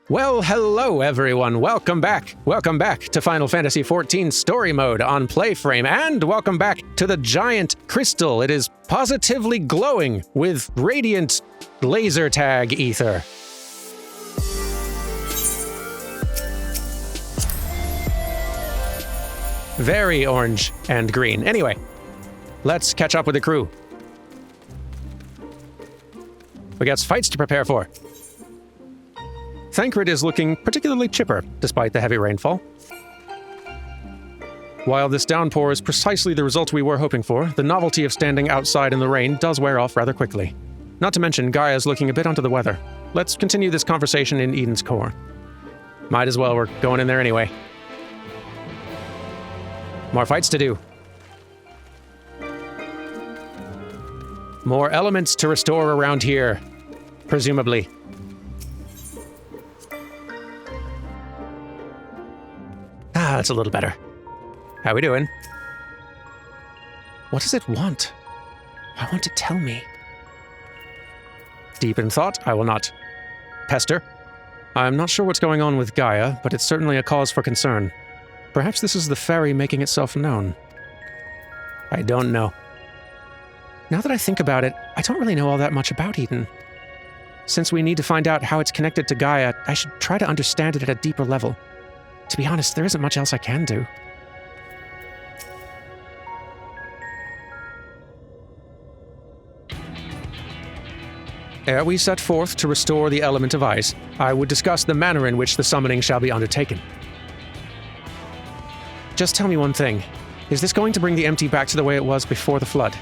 Well, hello everyone. Welcome back. Welcome back to Final Fantasy XIV Story Mode on PlayFrame, and welcome back to the giant crystal. It is positively glowing with radiant laser tag ether. Very orange and green. Anyway, let's catch up with the crew. We got fights to prepare for. Thancred is looking particularly chipper, despite the heavy rainfall. While this downpour is precisely the result we were hoping for, the novelty of standing outside in the rain does wear off rather quickly. Not to mention, Gaia's looking a bit under the weather. Let's continue this conversation in Eden's core. Might as well, we're going in there anyway. More fights to do. More elements to restore around here, presumably. That's a little better. How we doing? What does it want? I want to tell me. Deep in thought, I will not pester. I'm not sure what's going on with Gaia, but it's certainly a cause for concern. Perhaps this is the fairy making itself known. I don't know. Now that I think about it, I don't really know all that much about Eden. Since we need to find out how it's connected to Gaia, I should try to understand it at a deeper level. To be honest, there isn't much else I can do. Ere we set forth to restore the element of ice, I would discuss the manner in which the summoning shall be undertaken. Just tell me one thing. Is this going to bring the empty back to the way it was before the flood?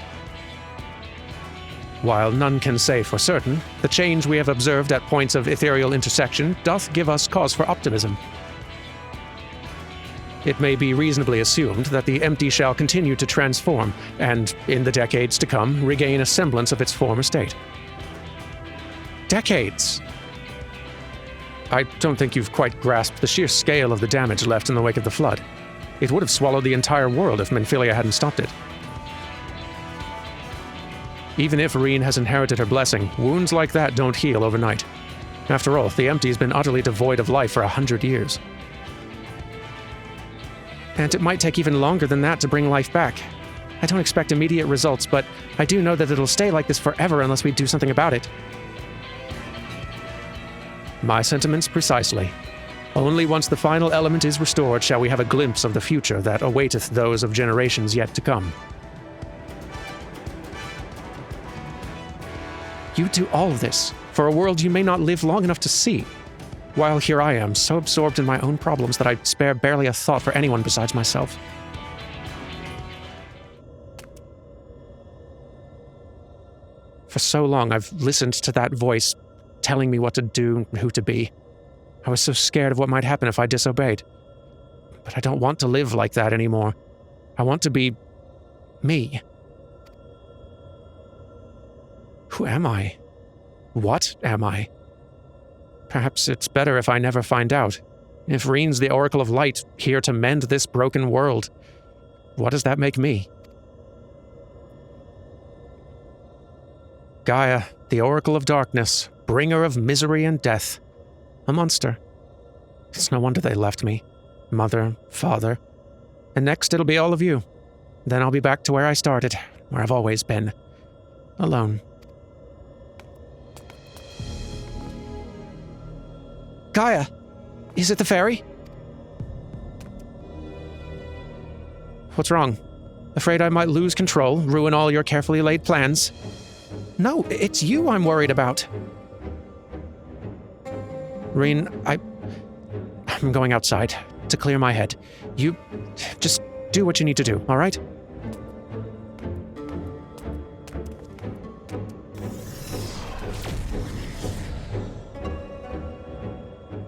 While none can say for certain, the change we have observed at points of ethereal intersection doth give us cause for optimism. It may be reasonably assumed that the empty shall continue to transform, and, in the decades to come, regain a semblance of its former state. Decades! I don't think you've quite grasped the sheer scale of the damage left in the wake of the flood. It would have swallowed the entire world if Menphilia hadn't stopped it. Even if Reen has inherited her blessing, wounds like that don't heal overnight. After all, the empty has been utterly devoid of life for 100 years. And it might take even longer than that to bring life back. I don't expect immediate results, but I do know that it'll stay like this forever unless we do something about it. My sentiments precisely. Only once the final element is restored shall we have a glimpse of the future that awaiteth those of generations yet to come. You do all of this for a world you may not live long enough to see. While here I am, so absorbed in my own problems that I spare barely a thought for anyone besides myself. For so long, I've listened to that voice telling me what to do and who to be. I was so scared of what might happen if I disobeyed. But I don't want to live like that anymore. I want to be me. Who am I? What am I? Perhaps it's better if I never find out. If Reen's the Oracle of Light, here to mend this broken world, what does that make me? Gaia, the Oracle of Darkness, bringer of misery and death. A monster. It's no wonder they left me. Mother, father. And next it'll be all of you. Then I'll be back to where I started, where I've always been. Alone. Gaia! Is it the fairy? What's wrong? Afraid I might lose control, ruin all your carefully laid plans? No, it's you I'm worried about. Reen, I'm going outside to clear my head. You just do what you need to do, all right?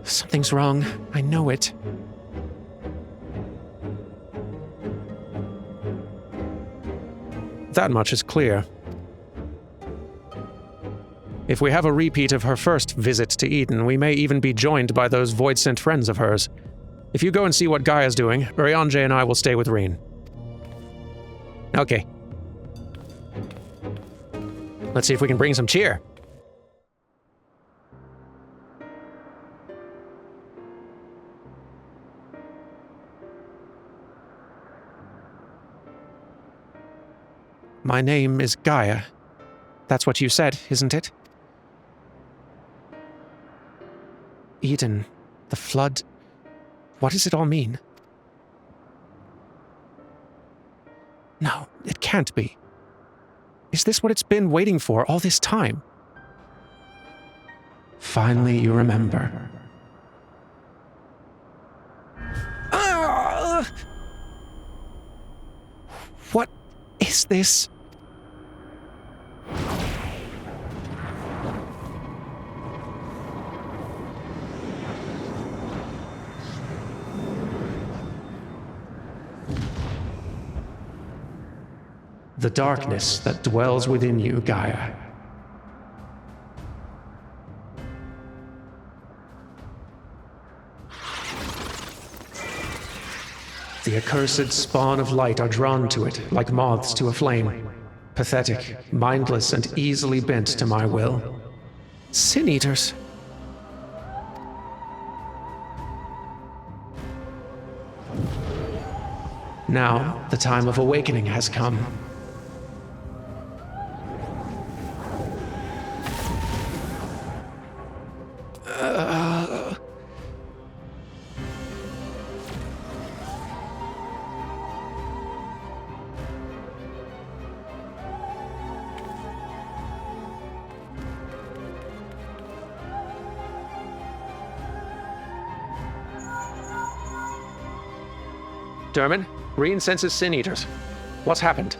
Something's wrong. I know it. That much is clear. If we have a repeat of her first visit to Eden, we may even be joined by those void-sent friends of hers. If you go and see what Gaia's doing, Urianger and I will stay with Reen. Okay. Let's see if we can bring some cheer. My name is Gaia. That's what you said, isn't it? Eden, the flood. What does it all mean? No, it can't be. Is this what it's been waiting for all this time? Finally, you remember. What is this? The darkness that dwells within you, Gaia. The accursed spawn of light are drawn to it like moths to a flame. Pathetic, mindless, and easily bent to my will. Sin Eaters. Now, the time of awakening has come. Derman, Reen senses Sin Eaters. What's happened?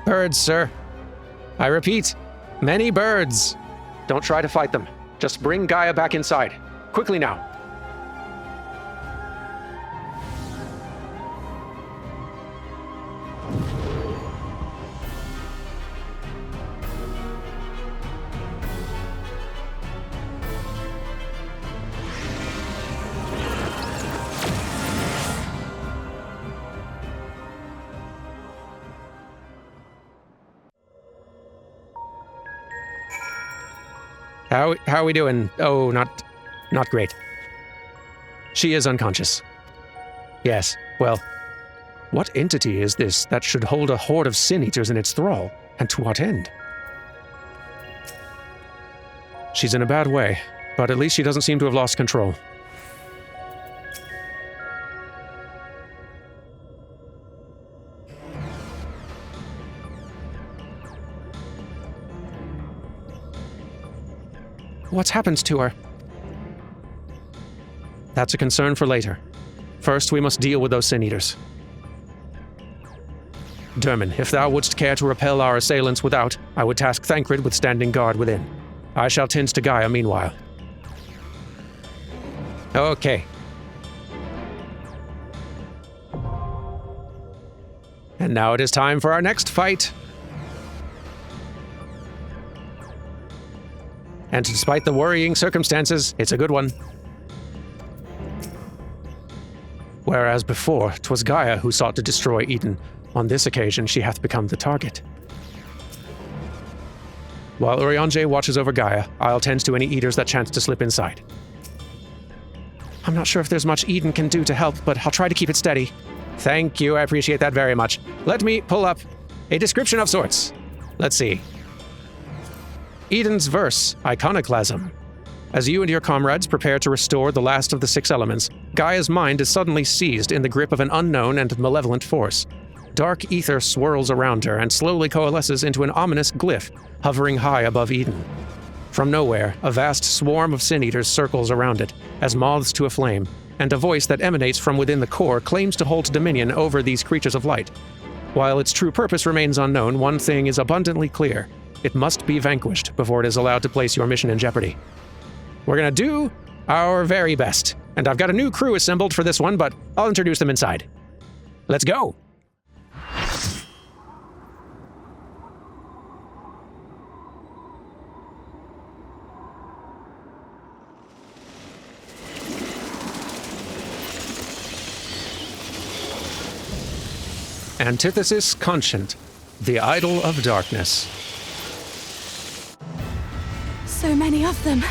Birds, sir. I repeat, many birds. Don't try to fight them. Just bring Gaia back inside. Quickly now. How are we doing? Oh, not great. She is unconscious. Yes, well, what entity is this that should hold a horde of Sin Eaters in its thrall, and to what end? She's in a bad way, but at least she doesn't seem to have lost control. What's happened to her? That's a concern for later. First, we must deal with those Sin Eaters. Derman, if thou wouldst care to repel our assailants without, I would task Thancred with standing guard within. I shall tend to Gaia meanwhile. Okay. And now it is time for our next fight. And despite the worrying circumstances, it's a good one. Whereas before, 'twas Gaia who sought to destroy Eden, on this occasion she hath become the target. While Urianger watches over Gaia, I'll tend to any Eaters that chance to slip inside. I'm not sure if there's much Eden can do to help, but I'll try to keep it steady. Thank you, I appreciate that very much. Let me pull up a description of sorts. Let's see. Eden's verse, Iconoclasm. As you and your comrades prepare to restore the last of the 6 elements, Gaia's mind is suddenly seized in the grip of an unknown and malevolent force. Dark ether swirls around her and slowly coalesces into an ominous glyph, hovering high above Eden. From nowhere, a vast swarm of Sin Eaters circles around it, as moths to a flame, and a voice that emanates from within the core claims to hold dominion over these creatures of light. While its true purpose remains unknown, one thing is abundantly clear. It must be vanquished before it is allowed to place your mission in jeopardy. We're gonna do our very best, and I've got a new crew assembled for this one, but I'll introduce them inside. Let's go! Antithesis Conscient, the Idol of Darkness. So many of them,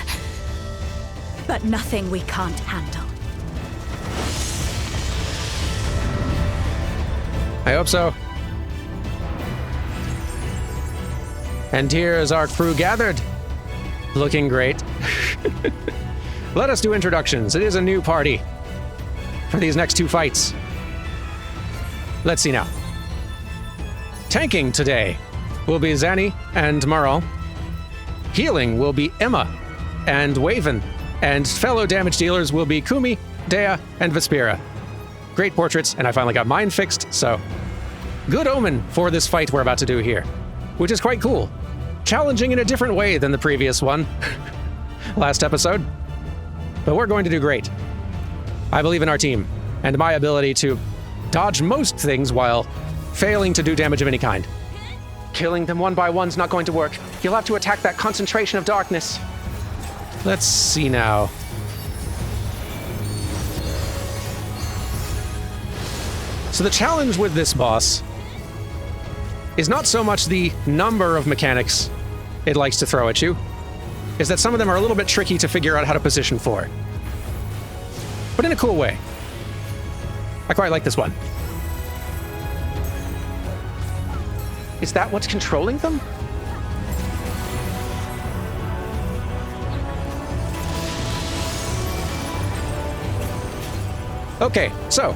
but nothing we can't handle. I hope so. And here is our crew gathered. Looking great. Let us do introductions. It is a new party for these next two fights. Let's see now. Tanking today will be Zanny and Marl. Healing will be Emma and Waven. And fellow damage dealers will be Kumi, Dea, and Vespira. Great portraits, and I finally got mine fixed, so good omen for this fight we're about to do here, which is quite cool. Challenging in a different way than the previous one last episode, but we're going to do great. I believe in our team and my ability to dodge most things while failing to do damage of any kind. Killing them one by one's not going to work. You'll have to attack that concentration of darkness. Let's see now. So the challenge with this boss is not so much the number of mechanics it likes to throw at you, is that some of them are a little bit tricky to figure out how to position for. But in a cool way. I quite like this one. Is that what's controlling them? Okay, so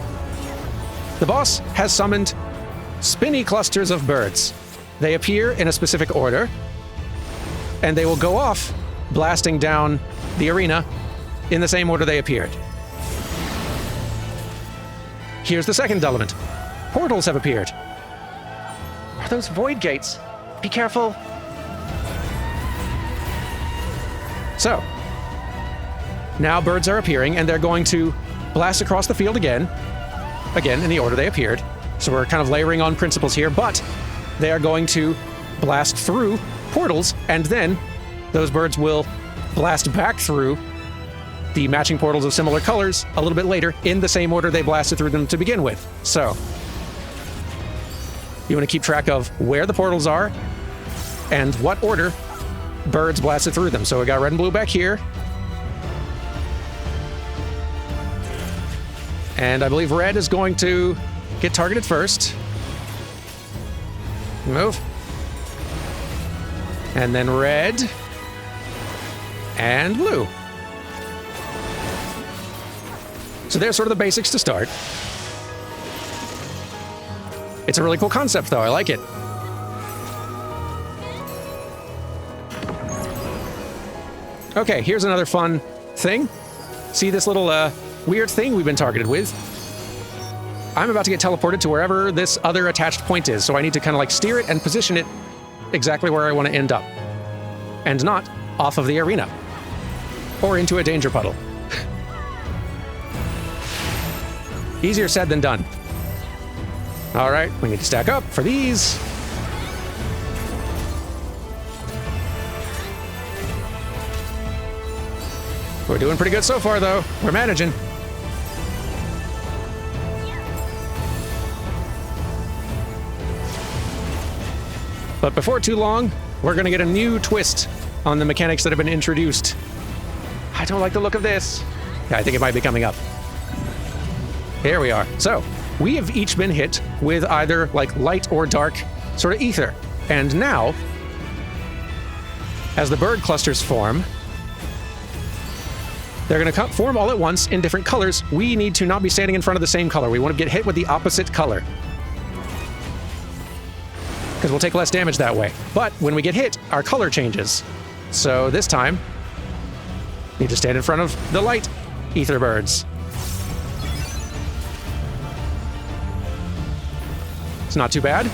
the boss has summoned spinny clusters of birds. They appear in a specific order, and they will go off, blasting down the arena in the same order they appeared. Here's the second element. Portals have appeared. Are those void gates? Be careful. So, now birds are appearing, and they're going to blast across the field again in the order they appeared. So we're kind of layering on principles here, but they are going to blast through portals, and then those birds will blast back through the matching portals of similar colors a little bit later in the same order they blasted through them to begin with. So you want to keep track of where the portals are and what order birds blasted through them. So we got red and blue back here. And I believe red is going to get targeted first. Move. And then red. And blue. So there's sort of the basics to start. It's a really cool concept, though. I like it. Okay, here's another fun thing. See this little weird thing we've been targeted with? I'm about to get teleported to wherever this other attached point is, so I need to kind of like steer it and position it exactly where I want to end up. And not off of the arena. Or into a danger puddle. Easier said than done. All right, we need to stack up for these. We're doing pretty good so far, though. We're managing. But before too long, we're going to get a new twist on the mechanics that have been introduced. I don't like the look of this. Yeah, I think it might be coming up. Here we are. So, we have each been hit with either like light or dark sort of ether. And now, as the bird clusters form, they're going to form all at once in different colors. We need to not be standing in front of the same color. We want to get hit with the opposite color, because we'll take less damage that way. But when we get hit, our color changes. So this time, need to stand in front of the light ether birds. It's not too bad.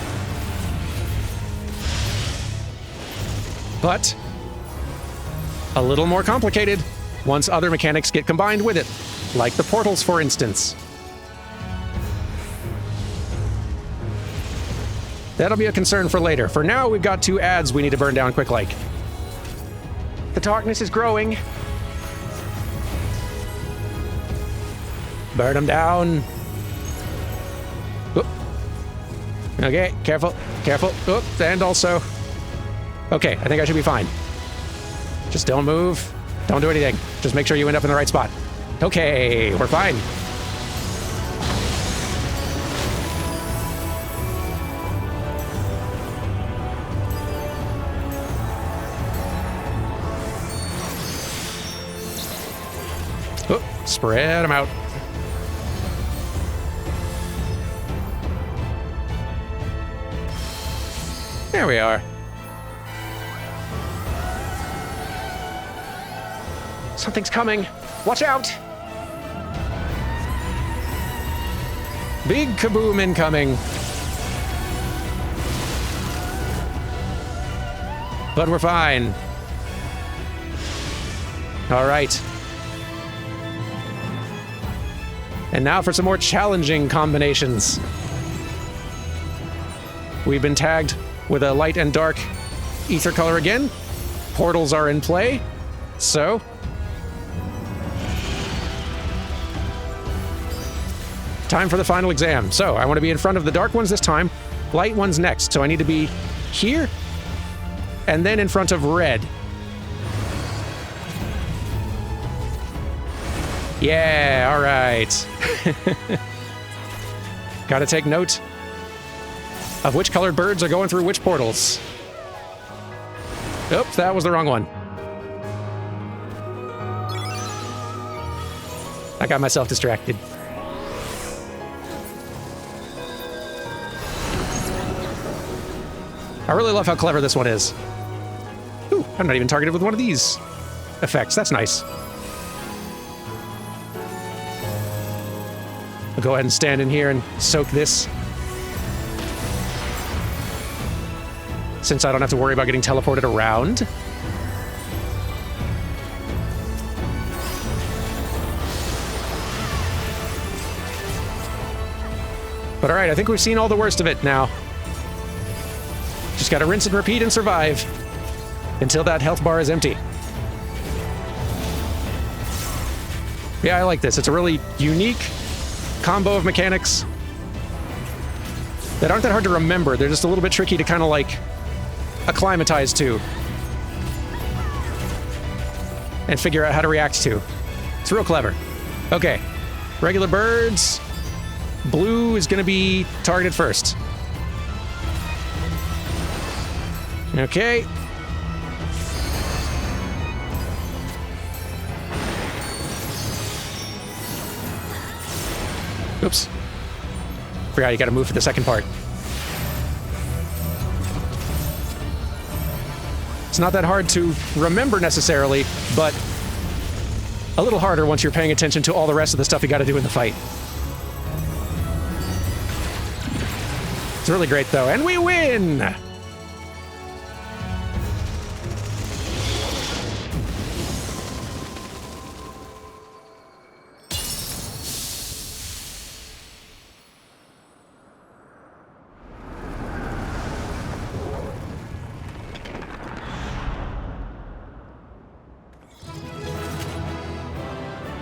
But a little more complicated once other mechanics get combined with it, like the portals, for instance. That'll be a concern for later. For now, we've got two ads we need to burn down quick like. The darkness is growing. Burn them down. Oop. Okay, careful, careful. Oop, and also... Okay, I think I should be fine. Just don't move. Don't do anything. Just make sure you end up in the right spot. Okay, we're fine. Oh, spread them out. There we are. Something's coming. Watch out! Big kaboom incoming. But we're fine. All right. And now for some more challenging combinations. We've been tagged with a light and dark ether color again. Portals are in play. So, time for the final exam. So, I want to be in front of the dark ones this time. Light ones next. So I need to be here and then in front of red. Yeah, all right. Gotta take note of which colored birds are going through which portals. Oops, that was the wrong one. I got myself distracted. I really love how clever this one is. Ooh, I'm not even targeted with one of these effects. That's nice. I'll go ahead and stand in here and soak this. Since I don't have to worry about getting teleported around. But alright, I think we've seen all the worst of it now. Just gotta rinse and repeat and survive until that health bar is empty. Yeah, I like this. It's a really unique combo of mechanics that aren't that hard to remember. They're just a little bit tricky to kind of like acclimatize to and figure out how to react to. It's real clever. Okay, regular birds. Blue is going to be targeted first. Okay. Oops. Forgot you got to move for the second part. It's not that hard to remember necessarily, but a little harder once you're paying attention to all the rest of the stuff you got to do in the fight. It's really great though, and we win!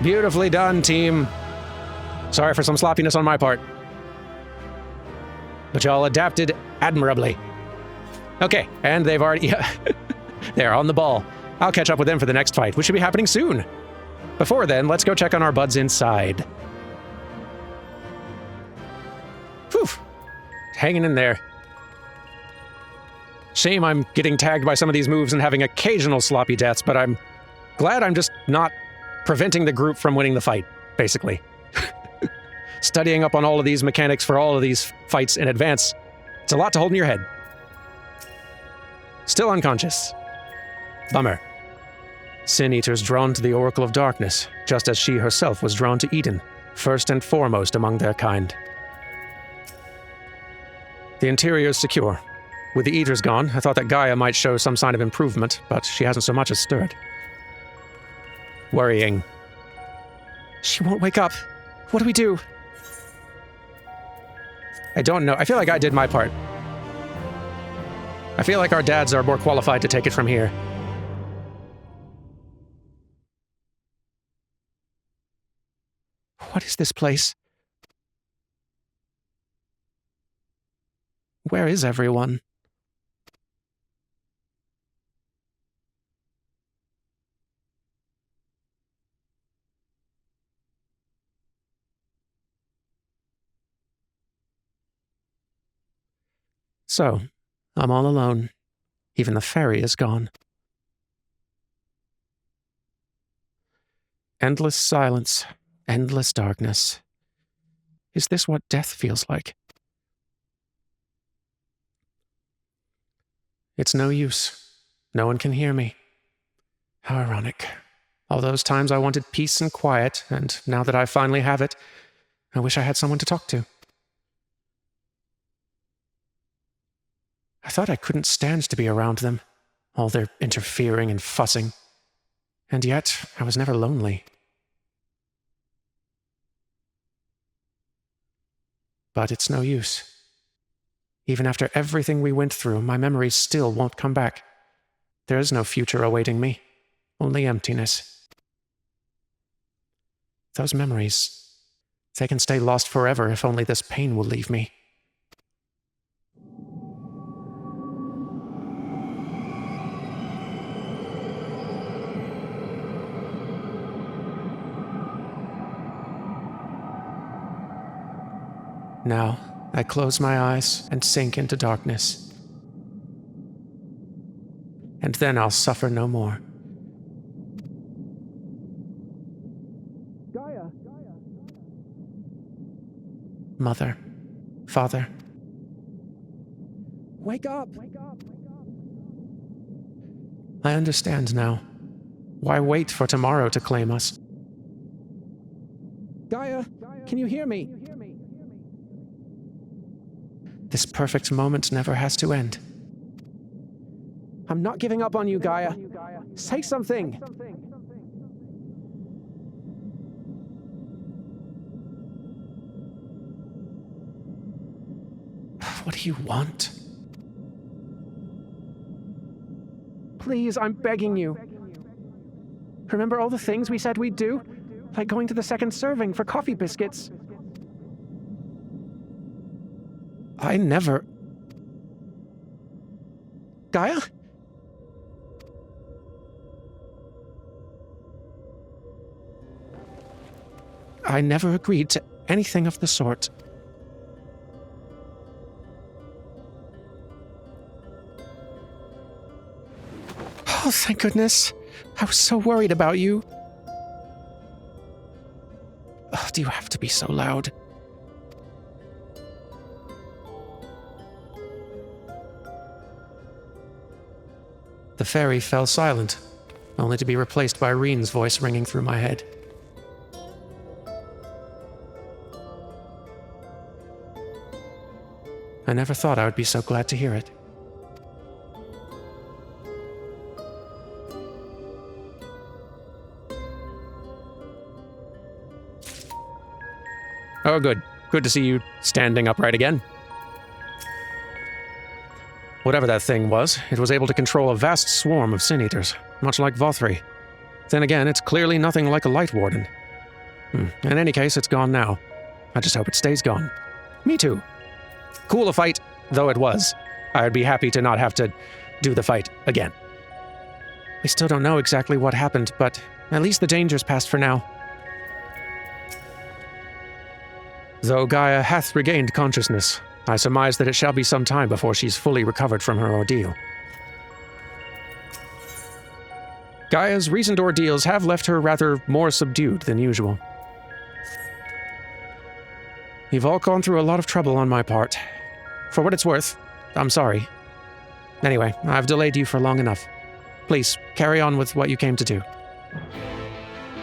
Beautifully done, team. Sorry for some sloppiness on my part. But y'all adapted admirably. Okay, and they've already... They're on the ball. I'll catch up with them for the next fight, which should be happening soon. Before then, let's go check on our buds inside. Whew. Hanging in there. Shame I'm getting tagged by some of these moves and having occasional sloppy deaths, but I'm glad I'm just not preventing the group from winning the fight, basically. Studying up on all of these mechanics for all of these fights in advance, it's a lot to hold in your head. Still unconscious. Bummer. Sin Eater's drawn to the Oracle of Darkness, just as she herself was drawn to Eden, first and foremost among their kind. The interior is secure. With the Eaters gone, I thought that Gaia might show some sign of improvement, but she hasn't so much as stirred. Worrying. She won't wake up. What do we do? I don't know. I feel like I did my part. I feel like our dads are more qualified to take it from here. What is this place? Where is everyone? So, I'm all alone. Even the ferry is gone. Endless silence, endless darkness. Is this what death feels like? It's no use. No one can hear me. How ironic. All those times I wanted peace and quiet, and now that I finally have it, I wish I had someone to talk to. I thought I couldn't stand to be around them, all their interfering and fussing. And yet, I was never lonely. But it's no use. Even after everything we went through, my memories still won't come back. There is no future awaiting me, only emptiness. Those memories, they can stay lost forever if only this pain will leave me. Now, I close my eyes and sink into darkness. And then I'll suffer no more. Gaia. Mother, Father. Wake up! I understand now. Why wait for tomorrow to claim us? Gaia, can you hear me? This perfect moment never has to end. I'm not giving up on you, Gaia. Say something! What do you want? Please, I'm begging you. Remember all the things we said we'd do? Like going to the second serving for coffee biscuits. I never... Gaia? I never agreed to anything of the sort. Oh, thank goodness. I was so worried about you. Oh, do you have to be so loud? The fairy fell silent, only to be replaced by Reen's voice ringing through my head. I never thought I would be so glad to hear it. Oh, good. Good to see you standing upright again. Whatever that thing was, it was able to control a vast swarm of sin-eaters, much like Vothri. Then again, it's clearly nothing like a light warden. In any case, it's gone now. I just hope it stays gone. Me too. Cool a fight, though it was. I'd be happy to not have to do the fight again. We still don't know exactly what happened, but at least the danger's passed for now. Though Gaia hath regained consciousness, I surmise that it shall be some time before she's fully recovered from her ordeal. Gaia's recent ordeals have left her rather more subdued than usual. You've all gone through a lot of trouble on my part. For what it's worth, I'm sorry. Anyway, I've delayed you for long enough. Please, carry on with what you came to do.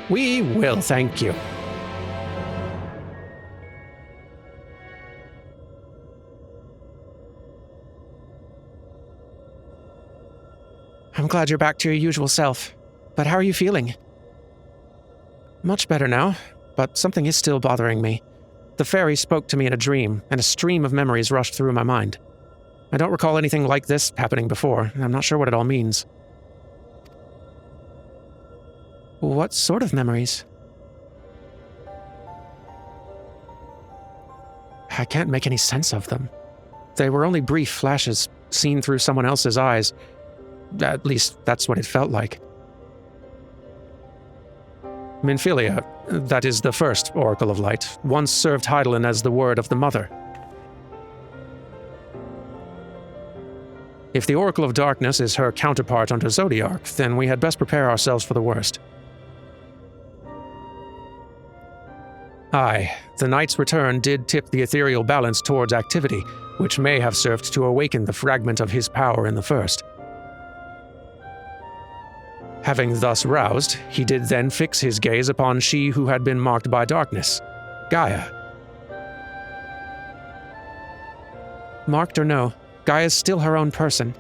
We will, thank you. I'm glad you're back to your usual self. But how are you feeling? Much better now, but something is still bothering me. The fairy spoke to me in a dream, and a stream of memories rushed through my mind. I don't recall anything like this happening before, and I'm not sure what it all means. What sort of memories? I can't make any sense of them. They were only brief flashes, seen through someone else's eyes. At least, that's what it felt like. Minfilia, that is the first Oracle of Light, once served Hydaelyn as the word of the Mother. If the Oracle of Darkness is her counterpart under Zodiark, then we had best prepare ourselves for the worst. Aye, the knight's return did tip the ethereal balance towards activity, which may have served to awaken the fragment of his power in the first. Having thus roused, he did then fix his gaze upon she who had been marked by darkness, Gaia. Marked or no, Gaia's still her own person.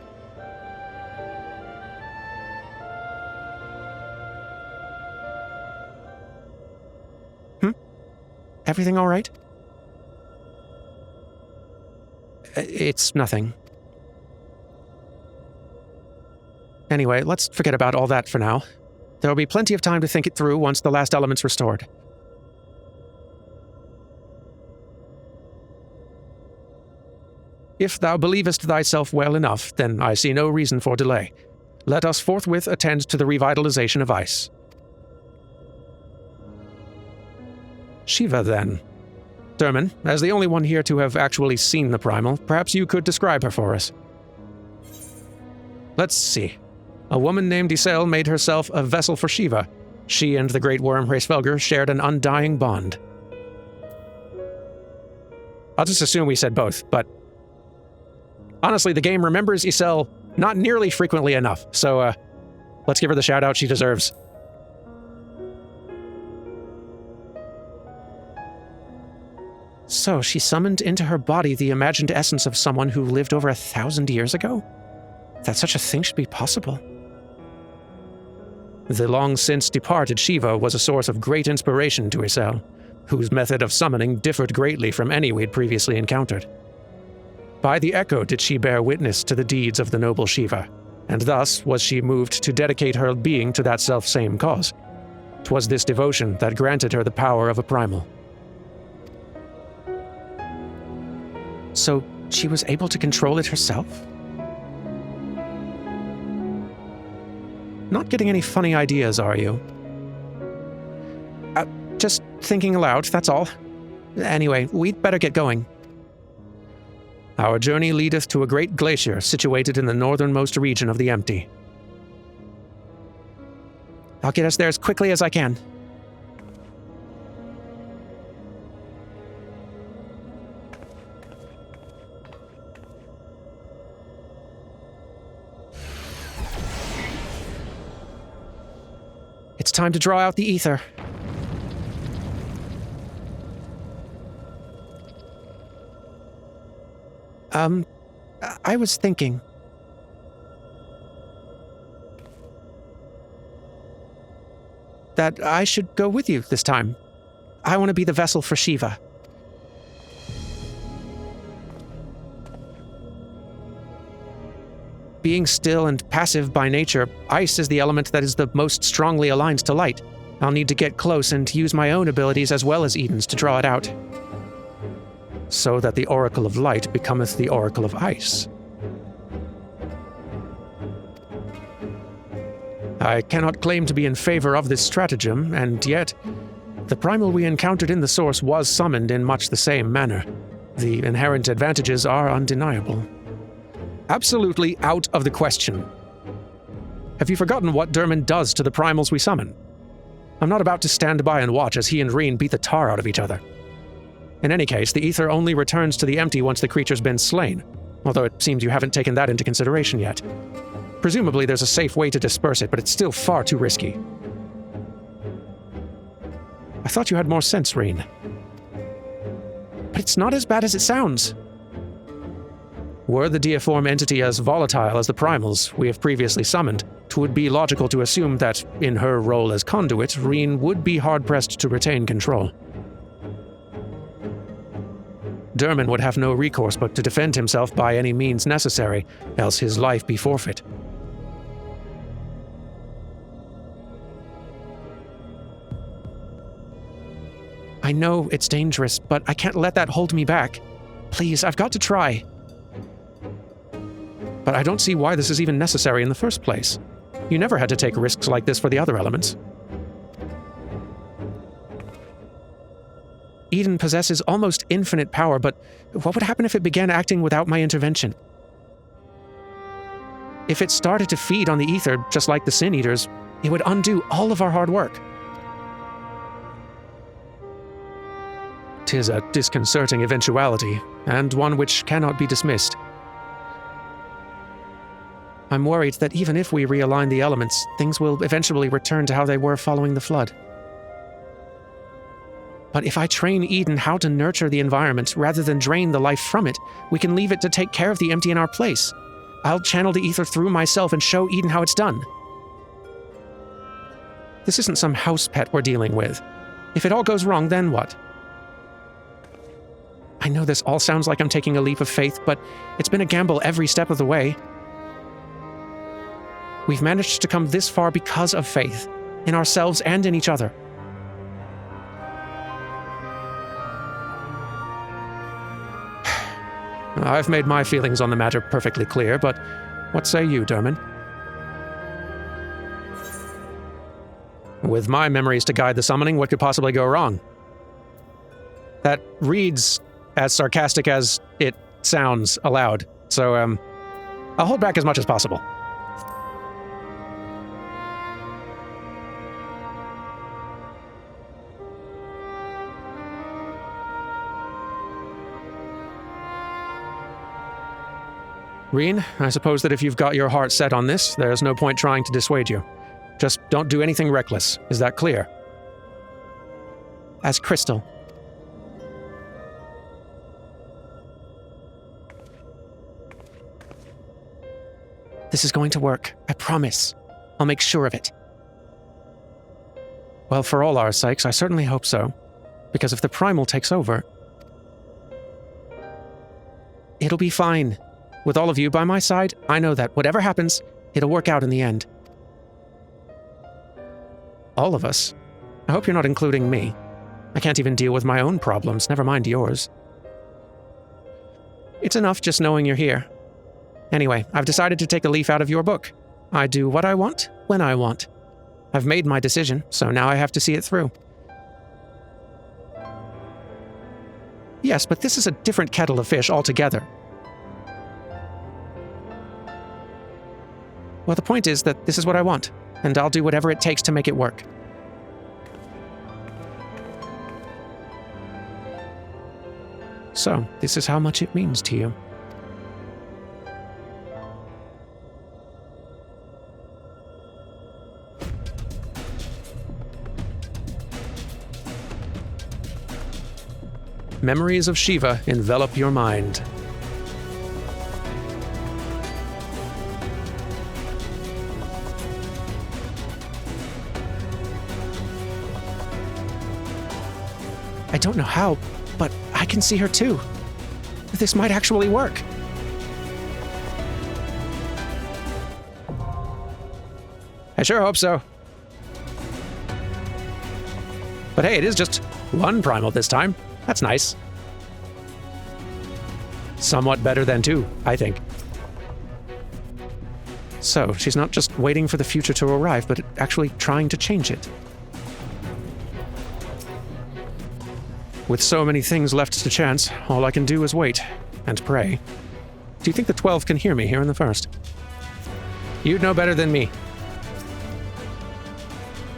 Everything all right? It's nothing. Anyway, let's forget about all that for now. There'll be plenty of time to think it through once the last element's restored. If thou believest thyself well enough, then I see no reason for delay. Let us forthwith attend to the revitalization of ice. Shiva, then. Derman, as the only one here to have actually seen the primal, perhaps you could describe her for us. Let's see. A woman named Isel made herself a vessel for Shiva. She and the great worm Refulgence shared an undying bond. I'll just assume we said both, but honestly, the game remembers Isel not nearly frequently enough, so let's give her the shout-out she deserves. So, she summoned into her body the imagined essence of someone who lived over 1,000 years ago? That such a thing should be possible. The long-since departed Shiva was a source of great inspiration to Isel, whose method of summoning differed greatly from any we'd previously encountered. By the echo did she bear witness to the deeds of the noble Shiva, and thus was she moved to dedicate her being to that self-same cause. 'Twas this devotion that granted her the power of a primal. So, she was able to control it herself? Not getting any funny ideas, are you? Just thinking aloud, that's all. Anyway, we'd better get going. Our journey leadeth to a great glacier situated in the northernmost region of the Empty. I'll get us there as quickly as I can. It's time to draw out the ether. I was thinking. That I should go with you this time. I want to be the vessel for Shiva. Being still and passive by nature, ice is the element that is the most strongly aligned to light. I'll need to get close and use my own abilities as well as Eden's to draw it out. So that the Oracle of Light becometh the Oracle of Ice. I cannot claim to be in favor of this stratagem, and yet, the primal we encountered in the source was summoned in much the same manner. The inherent advantages are undeniable. Absolutely out of the question. Have you forgotten what Derman does to the primals we summon? I'm not about to stand by and watch as he and Reen beat the tar out of each other. In any case, the ether only returns to the Empty once the creature's been slain, although it seems you haven't taken that into consideration yet. Presumably there's a safe way to disperse it, but it's still far too risky. I thought you had more sense, Reen. But it's not as bad as it sounds. Were the deiform entity as volatile as the primals we have previously summoned, 'twould be logical to assume that, in her role as conduit, Reen would be hard-pressed to retain control. Derman would have no recourse but to defend himself by any means necessary, else his life be forfeit. I know it's dangerous, but I can't let that hold me back. Please, I've got to try. But I don't see why this is even necessary in the first place. You never had to take risks like this for the other elements. Eden possesses almost infinite power, but what would happen if it began acting without my intervention? If it started to feed on the ether, just like the Sin Eaters, it would undo all of our hard work. 'Tis a disconcerting eventuality, and one which cannot be dismissed. I'm worried that even if we realign the elements, things will eventually return to how they were following the flood. But if I train Eden how to nurture the environment rather than drain the life from it, we can leave it to take care of the empty in our place. I'll channel the ether through myself and show Eden how it's done. This isn't some house pet we're dealing with. If it all goes wrong, then what? I know this all sounds like I'm taking a leap of faith, but it's been a gamble every step of the way. We've managed to come this far because of faith, in ourselves and in each other. I've made my feelings on the matter perfectly clear, but what say you, Derman? With my memories to guide the summoning, what could possibly go wrong? That reads as sarcastic as it sounds aloud, so I'll hold back as much as possible. Reen, I suppose that if you've got your heart set on this, there's no point trying to dissuade you. Just don't do anything reckless. Is that clear? As crystal. This is going to work. I promise. I'll make sure of it. Well, for all our sakes, I certainly hope so. Because if the primal takes over, it'll be fine. With all of you by my side, I know that whatever happens, it'll work out in the end. All of us? I hope you're not including me. I can't even deal with my own problems, never mind yours. It's enough just knowing you're here. Anyway, I've decided to take a leaf out of your book. I do what I want, when I want. I've made my decision, so now I have to see it through. Yes, but this is a different kettle of fish altogether. Well, the point is that this is what I want, and I'll do whatever it takes to make it work. So, this is how much it means to you. Memories of Shiva envelop your mind. I don't know how, but I can see her too. This might actually work. I sure hope so. But hey, it is just one primal this time. That's nice. Somewhat better than two, I think. So, she's not just waiting for the future to arrive, but actually trying to change it. With so many things left to chance, all I can do is wait and pray. Do you think the 12 can hear me here in the first? You'd know better than me.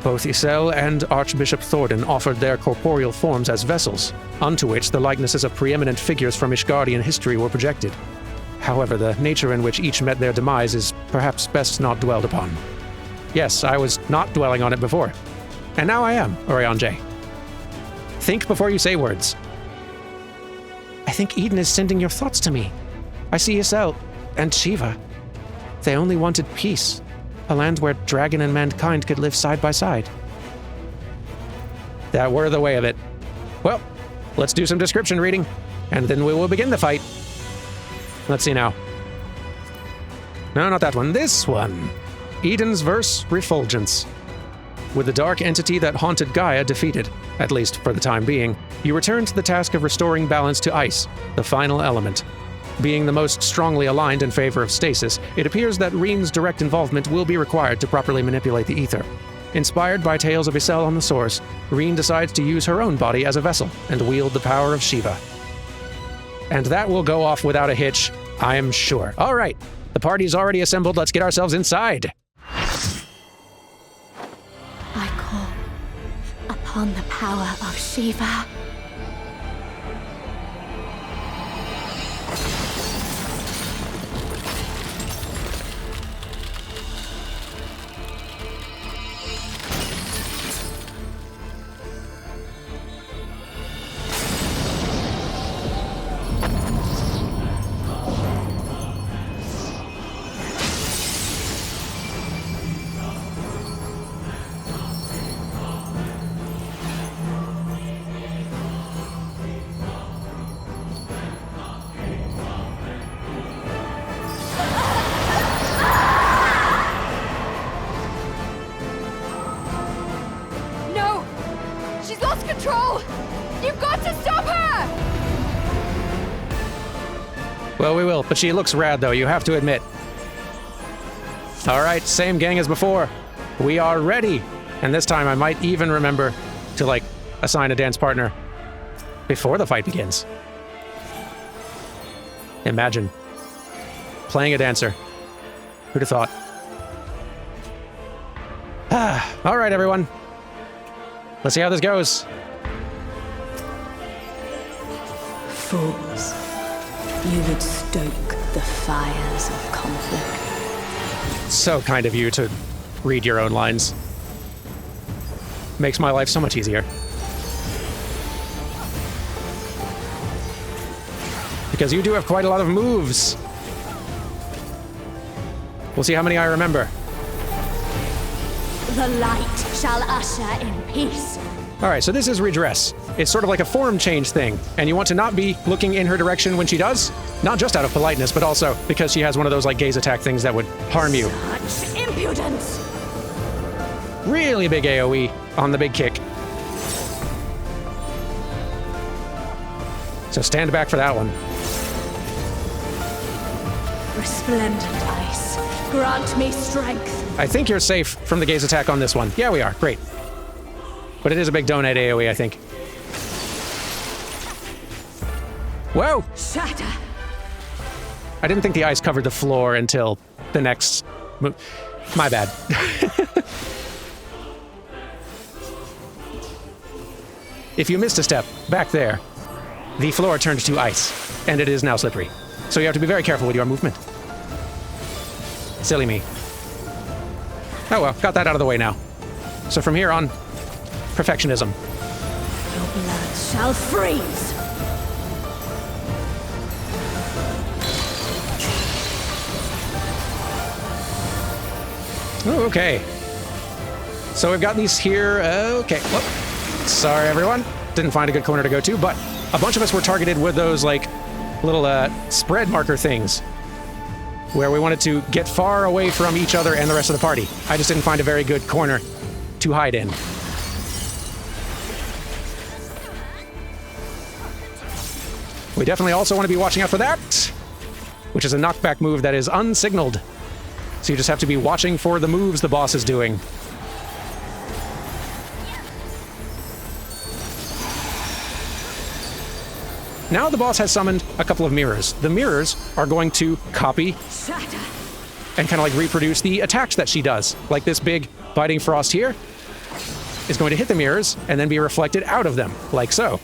Both Isel and Archbishop Thordan offered their corporeal forms as vessels, unto which the likenesses of preeminent figures from Ishgardian history were projected. However, the nature in which each met their demise is perhaps best not dwelled upon. Yes, I was not dwelling on it before. And now I am, Urianger. Think before you say words. I think Eden is sending your thoughts to me. I see Isel and Shiva. They only wanted peace, a land where dragon and mankind could live side by side. That were the way of it. Well, let's do some description reading, and then we will begin the fight. Let's see now. No, not that one. This one. Eden's verse, Refulgence. With the dark entity that haunted Gaia defeated, at least for the time being, you return to the task of restoring balance to ice, the final element. Being the most strongly aligned in favor of stasis, it appears that Reen's direct involvement will be required to properly manipulate the ether. Inspired by tales of Isel on the source, Reen decides to use her own body as a vessel and wield the power of Shiva. And that will go off without a hitch, I am sure. All right, the party's already assembled. Let's get ourselves inside. I call upon the power of Shiva. She's lost control! You've got to stop her! Well, we will, but she looks rad, though, you have to admit. All right, same gang as before. We are ready. And this time I might even remember to, like, assign a dance partner before the fight begins. Imagine playing a dancer. Who'd have thought? All right, everyone. Let's see how this goes. Fools, you would stoke the fires of conflict. So kind of you to read your own lines. Makes my life so much easier. Because you do have quite a lot of moves. We'll see how many I remember. The light shall usher in peace. All right, so this is redress. It's sort of like a form change thing, and you want to not be looking in her direction when she does, not just out of politeness, but also because she has one of those like gaze attack things that would harm you. Such impudence! Really big AoE on the big kick. So stand back for that one. Resplendent ice, grant me strength. I think you're safe from the gaze attack on this one. Yeah, we are. Great. But it is a big donut AoE, I think. Whoa! Shatter! I didn't think the ice covered the floor until the next move. My bad. If you missed a step back there, the floor turned to ice, and it is now slippery. So you have to be very careful with your movement. Silly me. Oh well, got that out of the way now. So from here on, perfectionism. Your blood shall freeze! Oh, okay. So we've got these here. Okay. Whoop. Sorry, everyone. Didn't find a good corner to go to, but a bunch of us were targeted with those, like, little spread marker things where we wanted to get far away from each other and the rest of the party. I just didn't find a very good corner to hide in. We definitely also want to be watching out for that, which is a knockback move that is unsignaled. So you just have to be watching for the moves the boss is doing. Now the boss has summoned a couple of mirrors. The mirrors are going to copy Shatter! and kind of like reproduce the attacks that she does. Like this big biting frost here is going to hit the mirrors and then be reflected out of them, like so.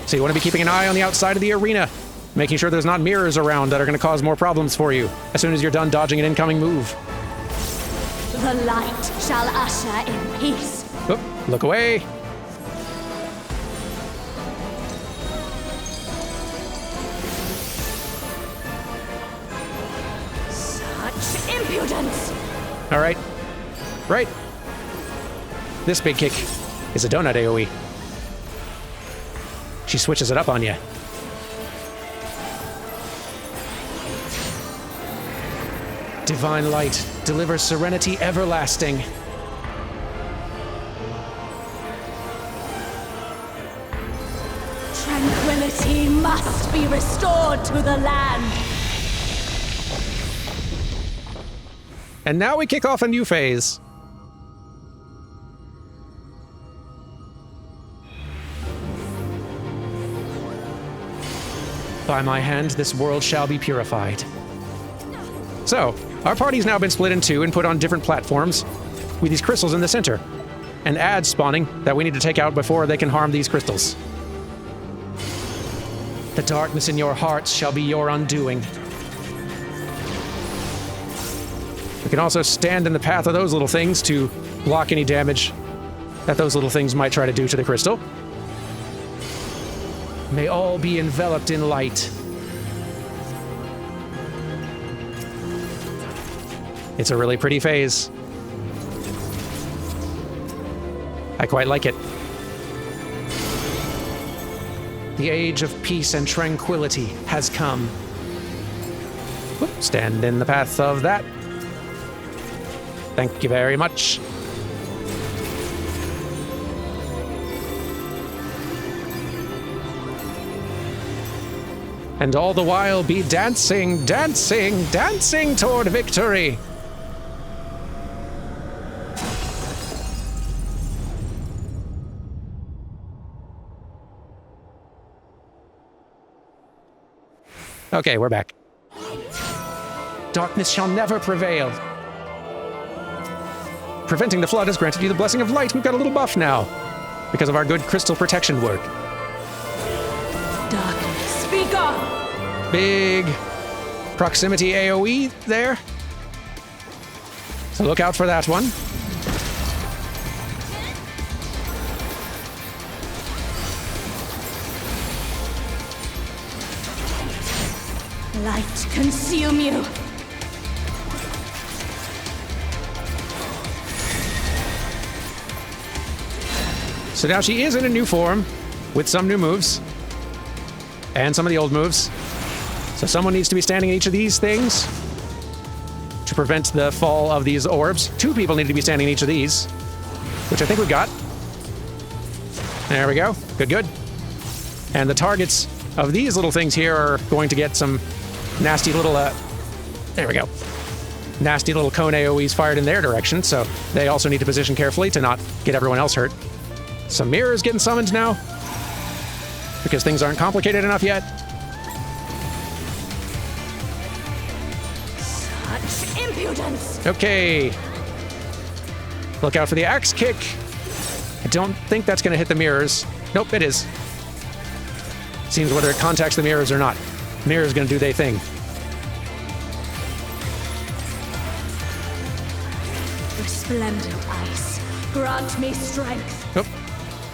So you want to be keeping an eye on the outside of the arena, making sure there's not mirrors around that are going to cause more problems for you as soon as you're done dodging an incoming move. The light shall usher in peace. Oop, look away. Such impudence! All right. Right. This big kick is a donut AoE. She switches it up on you. Divine light, deliver serenity everlasting. Tranquility must be restored to the land. And now we kick off a new phase. By my hand, this world shall be purified. So, our party's now been split in two and put on different platforms with these crystals in the center, and ads spawning that we need to take out before they can harm these crystals. The darkness in your hearts shall be your undoing. We can also stand in the path of those little things to block any damage that those little things might try to do to the crystal. May all be enveloped in light. It's a really pretty phase. I quite like it. The age of peace and tranquility has come. Whoop, stand in the path of that. Thank you very much. And all the while be dancing, dancing, dancing toward victory. Okay, we're back. Darkness shall never prevail. Preventing the flood has granted you the blessing of light. We've got a little buff now because of our good crystal protection work. Darkness, speak up! Big proximity AoE there. So look out for that one. Light consume you! So now she is in a new form with some new moves and some of the old moves. So someone needs to be standing in each of these things to prevent the fall of these orbs. 2 people need to be standing in each of these, which I think we've got. There we go. Good, good. And the targets of these little things here are going to get some nasty little, there we go. Nasty little cone AoEs fired in their direction, so they also need to position carefully to not get everyone else hurt. Some mirrors getting summoned now, because things aren't complicated enough yet. Such impudence! Okay. Look out for the axe kick. I don't think that's going to hit the mirrors. Nope, it is. Seems whether it contacts the mirrors or not. Mirror's going to do their thing. Resplendent ice, grant me strength. Nope.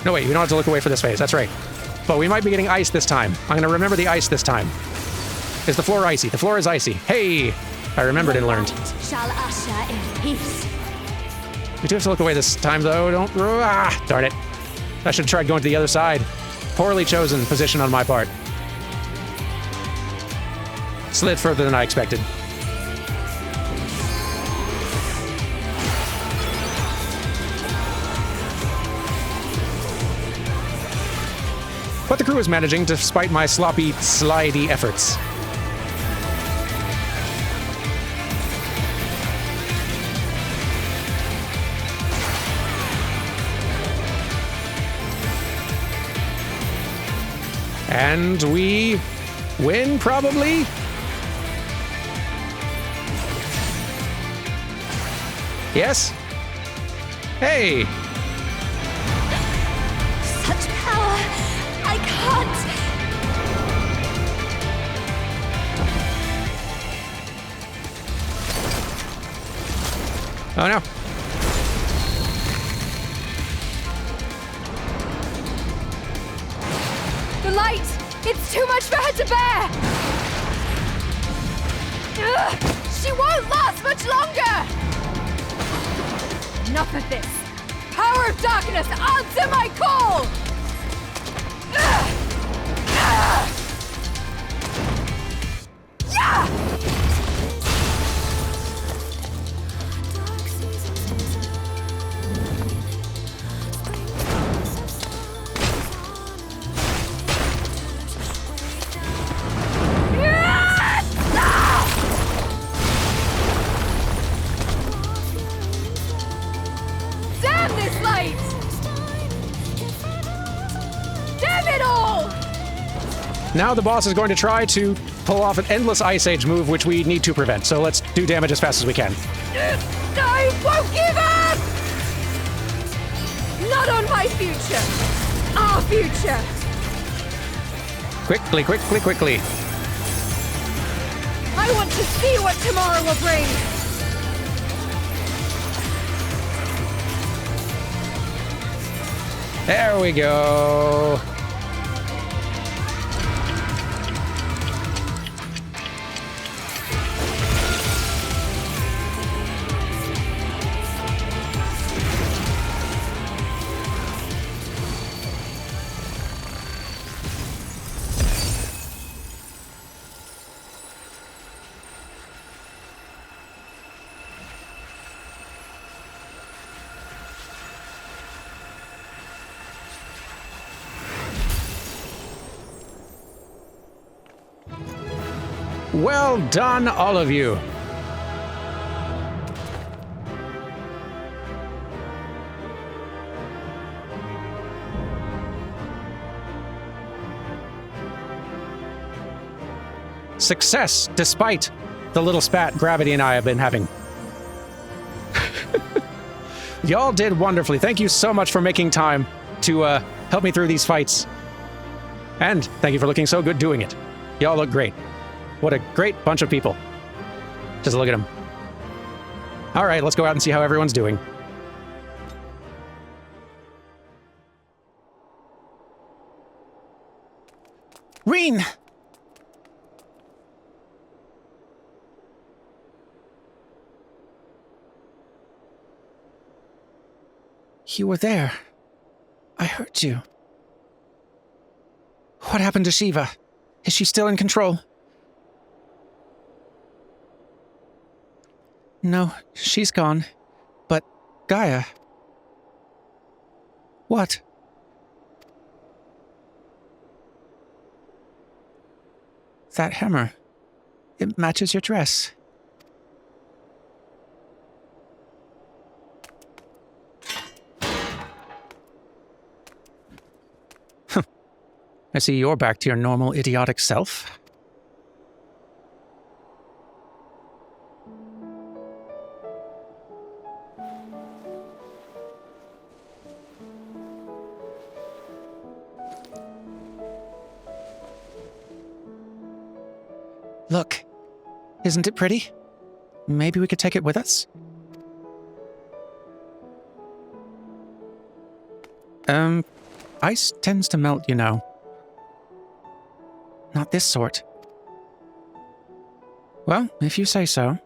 No, wait, we don't have to look away for this phase. That's right. But we might be getting ice this time. I'm going to remember the ice this time. Is the floor icy? The floor is icy. Hey! I remembered and learned. Shall usher in peace. We do have to look away this time, though. Don't... Ah! Darn it. I should have tried going to the other side. Poorly chosen position on my part. Slid further than I expected. But the crew is managing despite my sloppy, slidey efforts. And we win, probably? Yes? Hey! Such power! I can't! Oh no. The light! It's too much for her to bear! Ugh, she won't last much longer! Enough of this! Power of darkness, answer my call! Yeah! Damn this light! Damn it all! Now the boss is going to try to pull off an endless Ice Age move, which we need to prevent. So let's do damage as fast as we can. I won't give up! Not on my future! Our future! Quickly, quickly, quickly. I want to see what tomorrow will bring! There we go. Well done, all of you. Success, despite the little spat Gravity and I have been having. Y'all did wonderfully. Thank you so much for making time to help me through these fights. And thank you for looking so good doing it. Y'all look great. What a great bunch of people. Just look at them. All right, let's go out and see how everyone's doing. Reen! You were there. I heard you. What happened to Shiva? Is she still in control? No, she's gone. But Gaia... What? That hammer. It matches your dress. I see you're back to your normal idiotic self. Look, isn't it pretty? Maybe we could take it with us? Ice tends to melt, you know. Not this sort. Well, if you say so.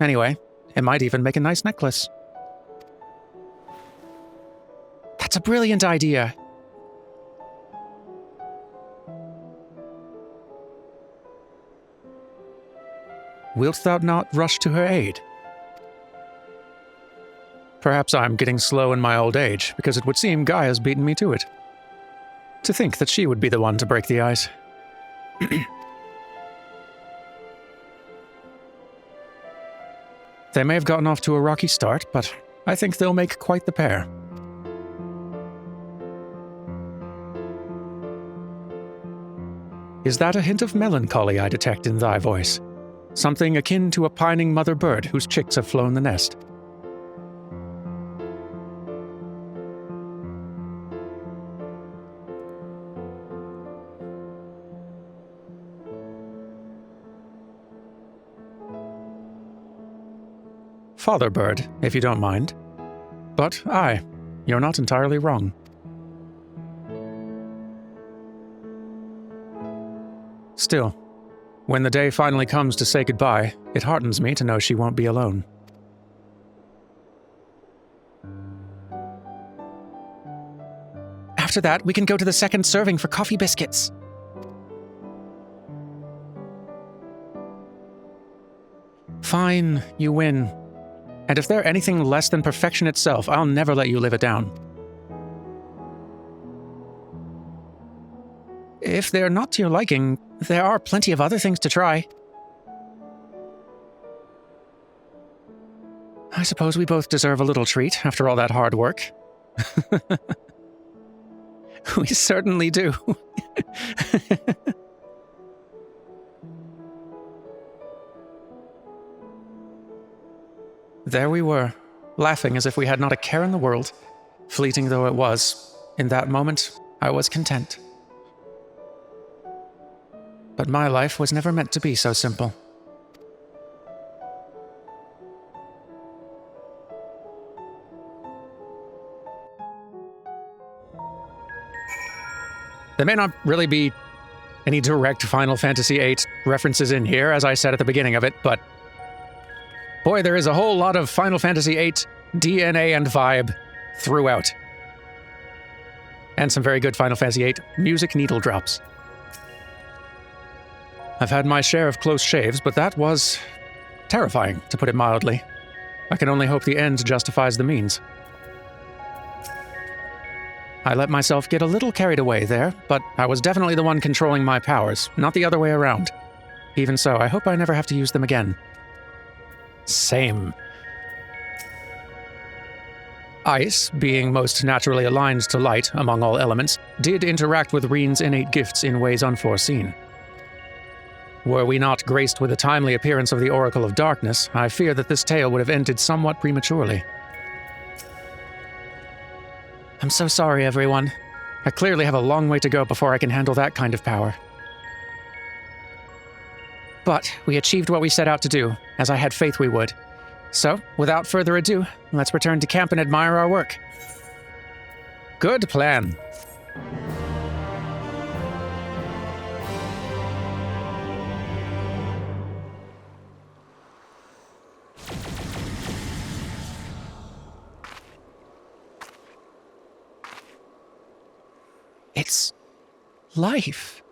Anyway, it might even make a nice necklace. That's a brilliant idea. Wilt thou not rush to her aid? Perhaps I'm getting slow in my old age, because it would seem Gaia's beaten me to it. To think that she would be the one to break the ice. They may have gotten off to a rocky start, but I think they'll make quite the pair. Is that a hint of melancholy I detect in thy voice? Something akin to a pining mother bird whose chicks have flown the nest. Father bird, if you don't mind. But aye, you're not entirely wrong. Still, when the day finally comes to say goodbye, it heartens me to know she won't be alone. After that, we can go to the second serving for coffee biscuits. Fine, you win. And if they're anything less than perfection itself, I'll never let you live it down. If they're not to your liking, there are plenty of other things to try. I suppose we both deserve a little treat after all that hard work. We certainly do. There we were, laughing as if we had not a care in the world. Fleeting though it was, in that moment, I was content. But my life was never meant to be so simple. There may not really be any direct Final Fantasy VIII references in here, as I said at the beginning of it, but boy, there is a whole lot of Final Fantasy VIII DNA and vibe throughout. And some very good Final Fantasy VIII music needle drops. I've had my share of close shaves, but that was terrifying, to put it mildly. I can only hope the end justifies the means. I let myself get a little carried away there, but I was definitely the one controlling my powers, not the other way around. Even so, I hope I never have to use them again. Same. Ice, being most naturally aligned to light among all elements, did interact with Reen's innate gifts in ways unforeseen. Were we not graced with the timely appearance of the Oracle of Darkness, I fear that this tale would have ended somewhat prematurely. I'm so sorry, everyone. I clearly have a long way to go before I can handle that kind of power. But we achieved what we set out to do, as I had faith we would. So, without further ado, let's return to camp and admire our work. Good plan. It's life.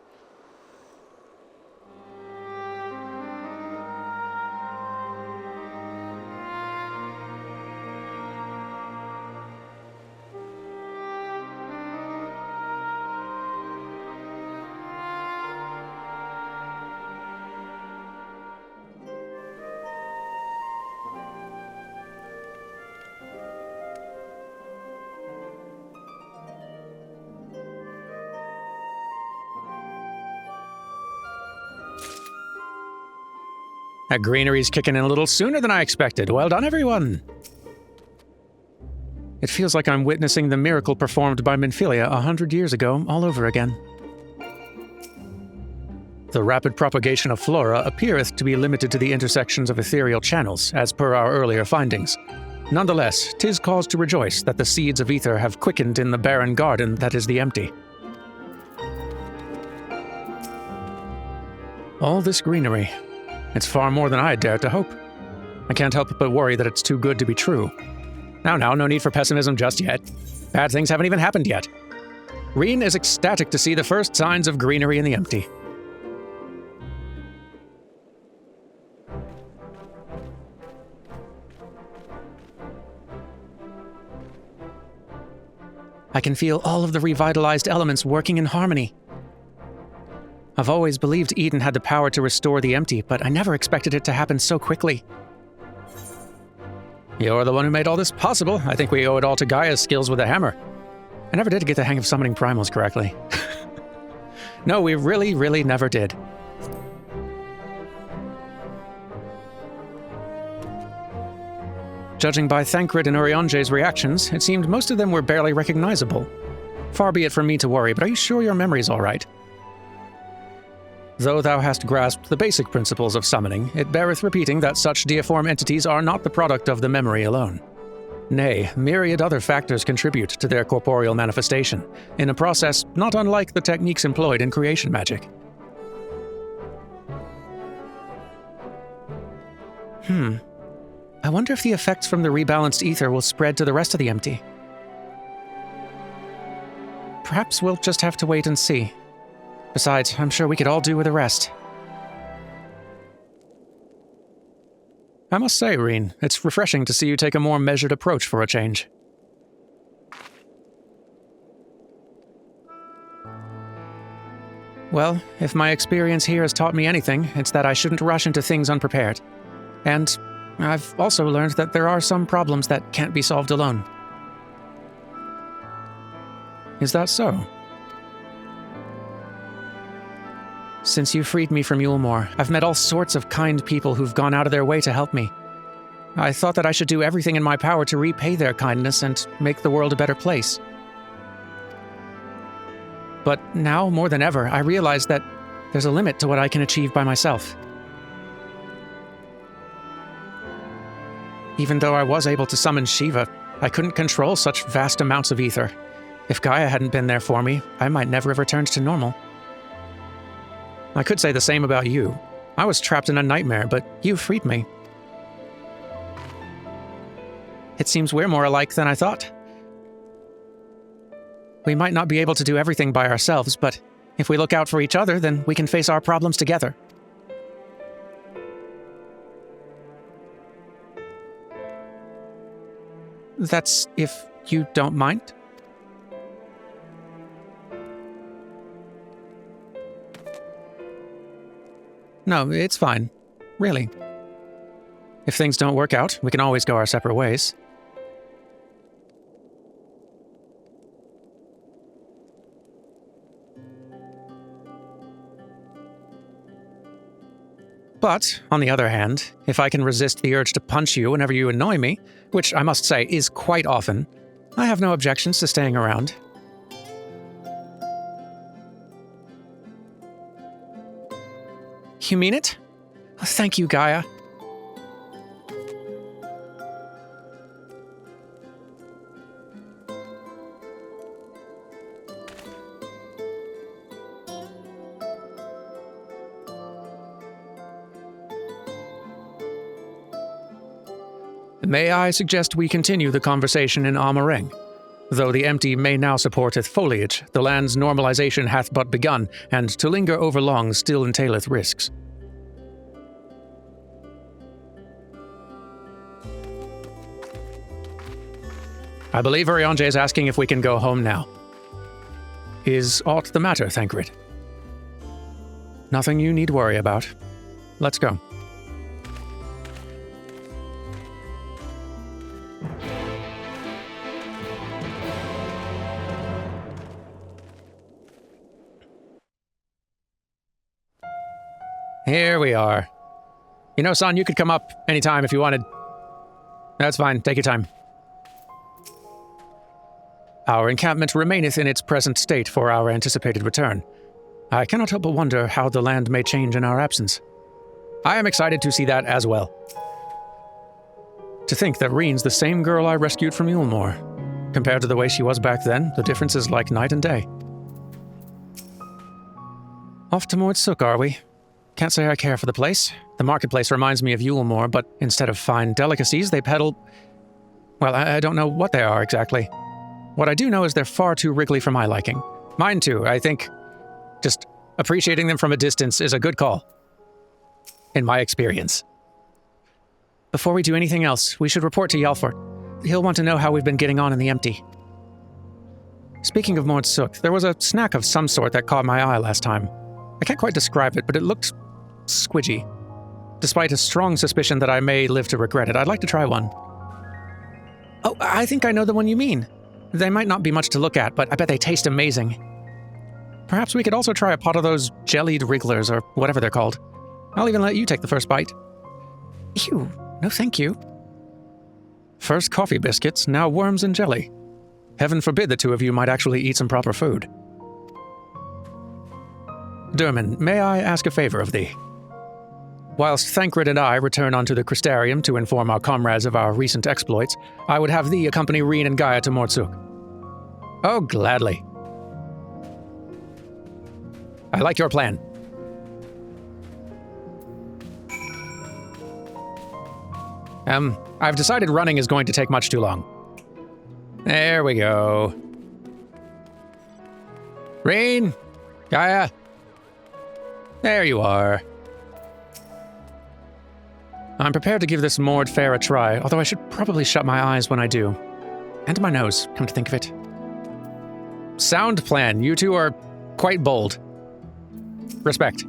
That greenery's kicking in a little sooner than I expected. Well done, everyone! It feels like I'm witnessing the miracle performed by Minfilia 100 years ago all over again. The rapid propagation of flora appeareth to be limited to the intersections of ethereal channels, as per our earlier findings. Nonetheless, 'tis cause to rejoice that the seeds of ether have quickened in the barren garden that is the empty. All this greenery. It's far more than I had dared to hope. I can't help but worry that it's too good to be true. Now, no need for pessimism just yet. Bad things haven't even happened yet. Reen is ecstatic to see the first signs of greenery in the empty. I can feel all of the revitalized elements working in harmony. I've always believed Eden had the power to restore the empty, but I never expected it to happen so quickly. You're the one who made all this possible. I think we owe it all to Gaia's skills with the hammer. I never did get the hang of summoning primals correctly. No, we really never did. Judging by Thancred and Uriange's reactions, it seemed most of them were barely recognizable. Far be it from me to worry, but are you sure your memory's all right? Though thou hast grasped the basic principles of summoning, it beareth repeating that such deiform entities are not the product of the memory alone. Nay, myriad other factors contribute to their corporeal manifestation, in a process not unlike the techniques employed in creation magic. I wonder if the effects from the rebalanced ether will spread to the rest of the empty. Perhaps we'll just have to wait and see. Besides, I'm sure we could all do with a rest. I must say, Reen, it's refreshing to see you take a more measured approach for a change. Well, if my experience here has taught me anything, it's that I shouldn't rush into things unprepared. And I've also learned that there are some problems that can't be solved alone. Is that so? Since you freed me from Yulemoor, I've met all sorts of kind people who've gone out of their way to help me. I thought that I should do everything in my power to repay their kindness and make the world a better place. But now, more than ever, I realize that there's a limit to what I can achieve by myself. Even though I was able to summon Shiva, I couldn't control such vast amounts of ether. If Gaia hadn't been there for me, I might never have returned to normal. I could say the same about you. I was trapped in a nightmare, but you freed me. It seems we're more alike than I thought. We might not be able to do everything by ourselves, but if we look out for each other, then we can face our problems together. That's if you don't mind? No, it's fine. Really. If things don't work out, we can always go our separate ways. But, on the other hand, if I can resist the urge to punch you whenever you annoy me, which I must say is quite often, I have no objections to staying around. You mean it? Thank you, Gaia. May I suggest we continue the conversation in Amareng? Though the empty may now supporteth foliage, the land's normalization hath but begun, and to linger overlong still entaileth risks. I believe Arianje is asking if we can go home now. Is aught the matter, Thancred? Nothing you need worry about. Let's go. Here we are. You know, son, you could come up anytime if you wanted. That's fine, take your time. Our encampment remaineth in its present state for our anticipated return. I cannot help but wonder how the land may change in our absence. I am excited to see that as well. To think that Reen's the same girl I rescued from Yulmore. Compared to the way she was back then, the difference is like night and day. Off to Mordsuk, are we? Can't say I care for the place. The marketplace reminds me of Yulmore, but instead of fine delicacies, they peddle... Well, I don't know what they are exactly. What I do know is they're far too wriggly for my liking. Mine too, I think. Just appreciating them from a distance is a good call. In my experience. Before we do anything else, we should report to Yalfort. He'll want to know how we've been getting on in the empty. Speaking of Mordsuk, there was a snack of some sort that caught my eye last time. I can't quite describe it, but it looked squidgy. Despite a strong suspicion that I may live to regret it, I'd like to try one. Oh, I think I know the one you mean. They might not be much to look at, but I bet they taste amazing. Perhaps we could also try a pot of those jellied wrigglers, or whatever they're called. I'll even let you take the first bite. Ew, no thank you. First coffee biscuits, now worms and jelly. Heaven forbid the two of you might actually eat some proper food. Derman, may I ask a favor of thee? Whilst Thancred and I return onto the Crystarium to inform our comrades of our recent exploits, I would have thee accompany Reen and Gaia to Mordsuk. Oh, gladly. I like your plan. I've decided running is going to take much too long. There we go. Reen! Gaia! There you are. I'm prepared to give this moored fare a try, although I should probably shut my eyes when I do. And my nose, come to think of it. Sound plan. You two are quite bold. Respect.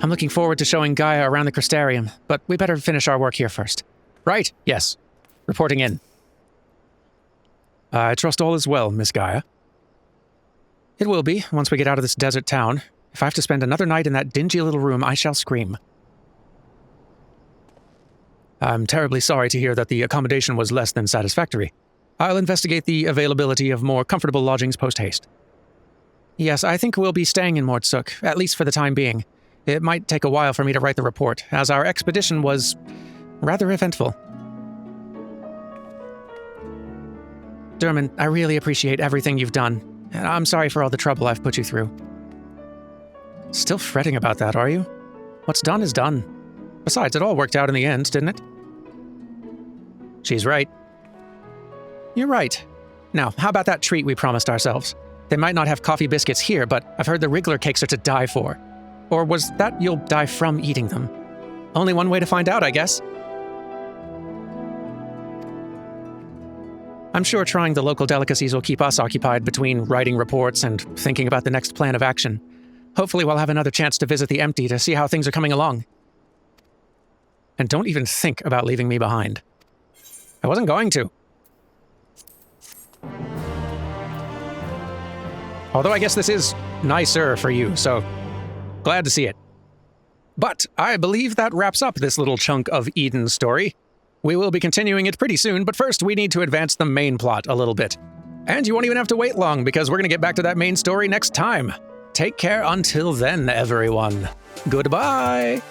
I'm looking forward to showing Gaia around the Crystarium, but we better finish our work here first. Right, yes. Reporting in. I trust all is well, Miss Gaia. It will be, once we get out of this desert town. If I have to spend another night in that dingy little room, I shall scream. I'm terribly sorry to hear that the accommodation was less than satisfactory. I'll investigate the availability of more comfortable lodgings post-haste. Yes, I think we'll be staying in Mordsuk, at least for the time being. It might take a while for me to write the report, as our expedition was rather eventful. Derman, I really appreciate everything you've done, and I'm sorry for all the trouble I've put you through. Still fretting about that, are you? What's done is done. Besides, it all worked out in the end, didn't it? She's right. You're right. Now, how about that treat we promised ourselves? They might not have coffee biscuits here, but I've heard the wriggler cakes are to die for. Or was that you'll die from eating them? Only one way to find out, I guess. I'm sure trying the local delicacies will keep us occupied between writing reports and thinking about the next plan of action. Hopefully we'll have another chance to visit the Empty to see how things are coming along. And don't even think about leaving me behind. I wasn't going to. Although I guess this is nicer for you, so glad to see it. But I believe that wraps up this little chunk of Eden's story. We will be continuing it pretty soon, but first we need to advance the main plot a little bit. And you won't even have to wait long, because we're going to get back to that main story next time. Take care until then, everyone. Goodbye!